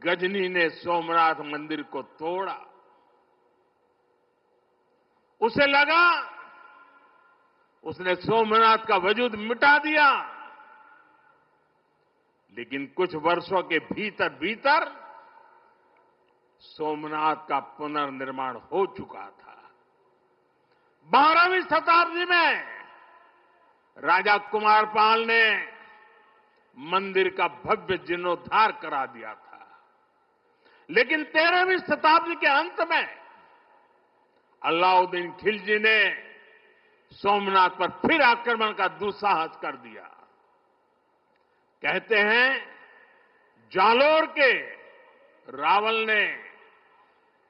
गजनी ने सोमनाथ मंदिर को तोड़ा। उसे लगा उसने सोमनाथ का वजूद मिटा दिया, लेकिन कुछ वर्षों के भीतर भीतर सोमनाथ का पुनर्निर्माण हो चुका था। 12वीं शताब्दी में राजा कुमारपाल ने मंदिर का भव्य जीर्णोद्धार करा दिया था, लेकिन 13वीं शताब्दी के अंत में अलाउद्दीन खिलजी ने सोमनाथ पर फिर आक्रमण का दुस्साहस कर दिया। कहते हैं जालोर के रावल ने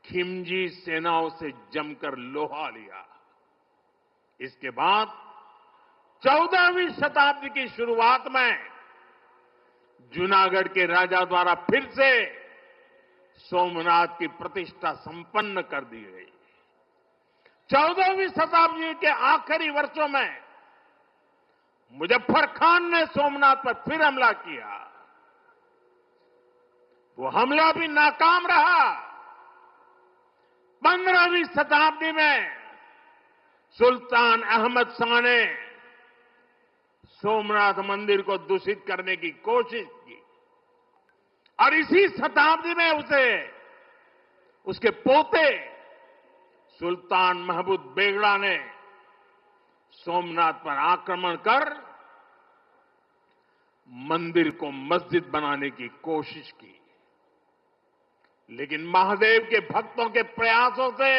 खिमजी सेनाओं से जमकर लोहा लिया। इसके बाद 14वीं शताब्दी की शुरुआत में जूनागढ़ के राजा द्वारा फिर से सोमनाथ की प्रतिष्ठा संपन्न कर दी गई। 14वीं शताब्दी के आखिरी वर्षों में मुजफ्फर खान ने सोमनाथ पर फिर हमला किया। वो हमला भी नाकाम रहा। 15वीं शताब्दी में सुल्तान अहमद शाह ने सोमनाथ मंदिर को दूषित करने की कोशिश की और इसी शताब्दी में उसके पोते सुल्तान महमूद बेगड़ा ने सोमनाथ पर आक्रमण कर मंदिर को मस्जिद बनाने की कोशिश की, लेकिन महादेव के भक्तों के प्रयासों से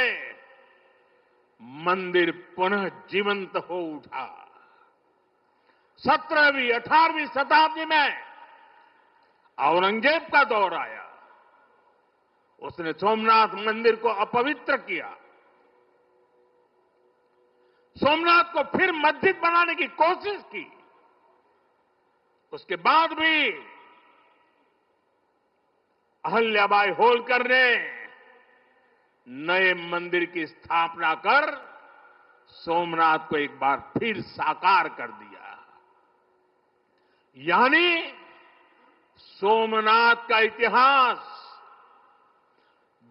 मंदिर पुनः जीवंत हो उठा। 17वीं 18वीं शताब्दी में औरंगजेब का दौर आया। उसने सोमनाथ मंदिर को अपवित्र किया। सोमनाथ को फिर मस्जिद बनाने की कोशिश की। उसके बाद भी अहल्याबाई होलकर ने नए मंदिर की स्थापना कर सोमनाथ को एक बार फिर साकार कर दिया। यानी सोमनाथ का इतिहास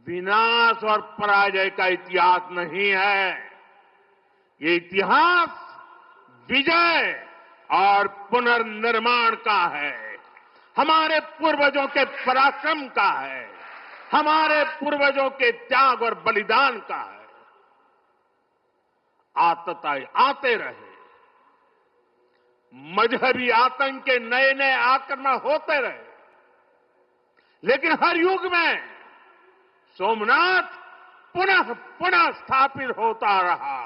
विनाश और पराजय का इतिहास नहीं है। ये इतिहास विजय और पुनर्निर्माण का है। हमारे पूर्वजों के पराक्रम का है। हमारे पूर्वजों के त्याग और बलिदान का है। आतताई आते रहे। मजहबी आतंक के नए नए आक्रमण होते रहे, लेकिन हर युग में सोमनाथ पुनः पुनः स्थापित होता रहा।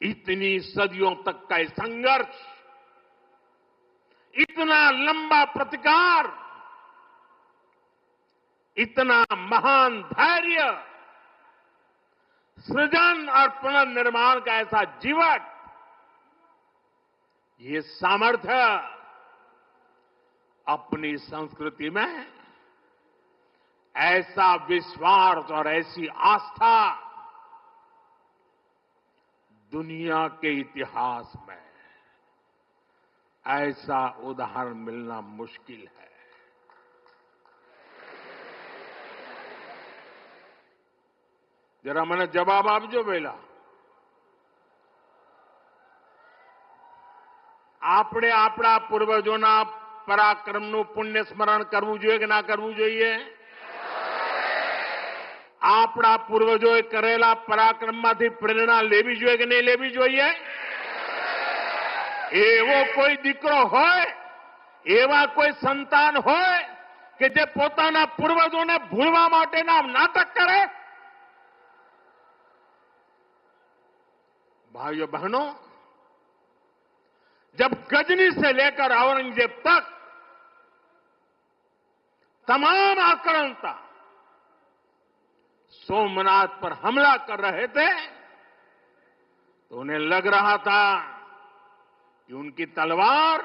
इतनी सदियों तक का संघर्ष, इतना लंबा प्रतिकार, इतना महान धैर्य, सृजन और पुनर्निर्माण का ऐसा जीवन, ये सामर्थ्य अपनी संस्कृति में ऐसा विश्वास और ऐसी आस्था दुनिया के इतिहास में ऐसा उदाहरण मिलना मुश्किल है। जरा मैंने जवाब आपजो वेला આપણે આપણા પૂર્વજોના પરાક્રમનું પુણ્ય સ્મરણ કરવું જોઈએ કે ના કરવું જોઈએ? આપણા પૂર્વજોએ કરેલા પરાક્રમમાંથી પ્રેરણા લેવી જોઈએ કે નહીં લેવી જોઈએ? એવો કોઈ દીકરો હોય, એવા કોઈ સંતાન હોય કે જે પોતાના પૂર્વજોને ભૂલવા માટેના નાટક કરે? भाइयों बहनों, जब गजनी से लेकर औरंगजेब तक तमाम आक्रांता सोमनाथ पर हमला कर रहे थे, तो उन्हें लग रहा था कि उनकी तलवार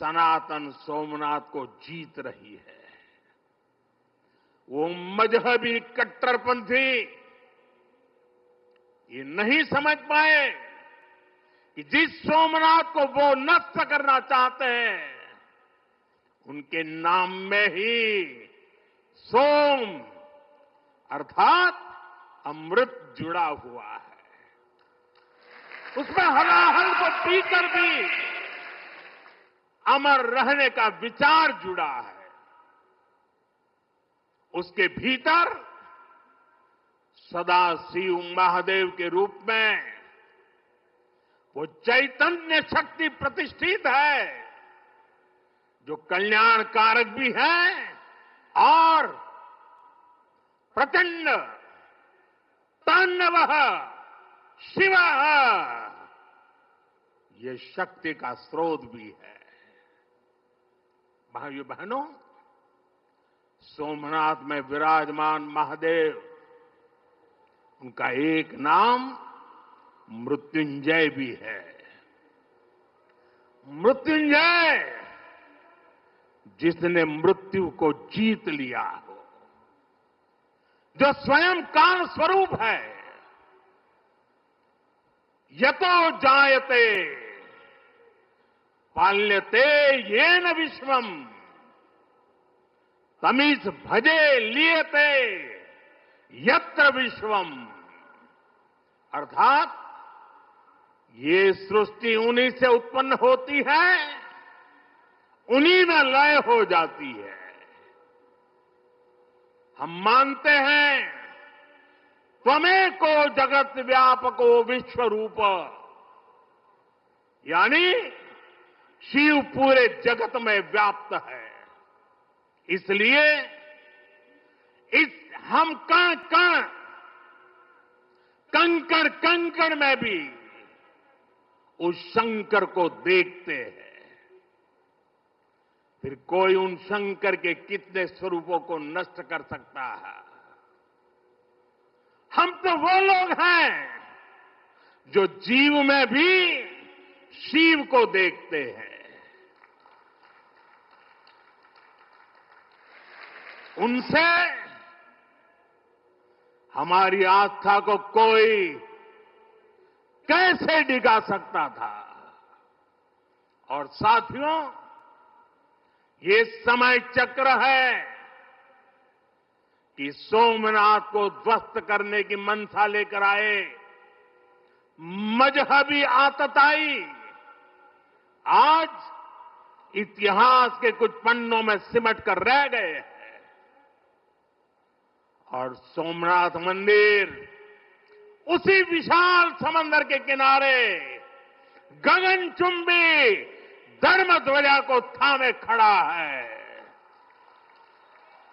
सनातन सोमनाथ को जीत रही है। वो मजहबी कट्टरपंथी ये नहीं समझ पाए कि जिस सोमनाथ को वो नष्ट करना चाहते हैं, उनके नाम में ही सोम अर्थात अमृत जुड़ा हुआ है। उसमें हलाहल को पीकर भी अमर रहने का विचार जुड़ा है। उसके भीतर सदा शिव महादेव के रूप में वो चैतन्य शक्ति प्रतिष्ठित है, जो कल्याण कारक भी है और प्रचंड तांडव शिव ये शक्ति का स्रोत भी है। भाइयों बहनों, सोमनाथ में विराजमान महादेव, उनका एक नाम मृत्युंजय भी है। मृत्युंजय, जिसने मृत्यु को जीत लिया हो, जो स्वयं काल स्वरूप है। यतो जायते पाल्यते येन विश्वम तमीस भजे लियते यत्र विश्वम। अर्थात ये सृष्टि उन्हीं से उत्पन्न होती है, उन्हीं में लय हो जाती है। हम मानते हैं त्वमेको जगत व्यापको विश्व रूप, यानी शिव पूरे जगत में व्याप्त है। इसलिए इस हम कण कण कंकड़ कंकड़ में भी उस शंकर को देखते हैं। फिर कोई उन शंकर के कितने स्वरूपों को नष्ट कर सकता है? हम तो वो लोग हैं जो जीव में भी शिव को देखते हैं। उनसे हमारी आस्था को कोई कैसे डिगा सकता था? और साथियों, ये समय चक्र है कि सोमनाथ को ध्वस्त करने की मंशा लेकर आए मजहबी आतताई आज इतिहास के कुछ पन्नों में सिमट कर रह गए हैं। और सोमनाथ मंदिर उसी विशाल समंदर के किनारे गगनचुंबी धर्म ध्वजा को थामे खड़ा है।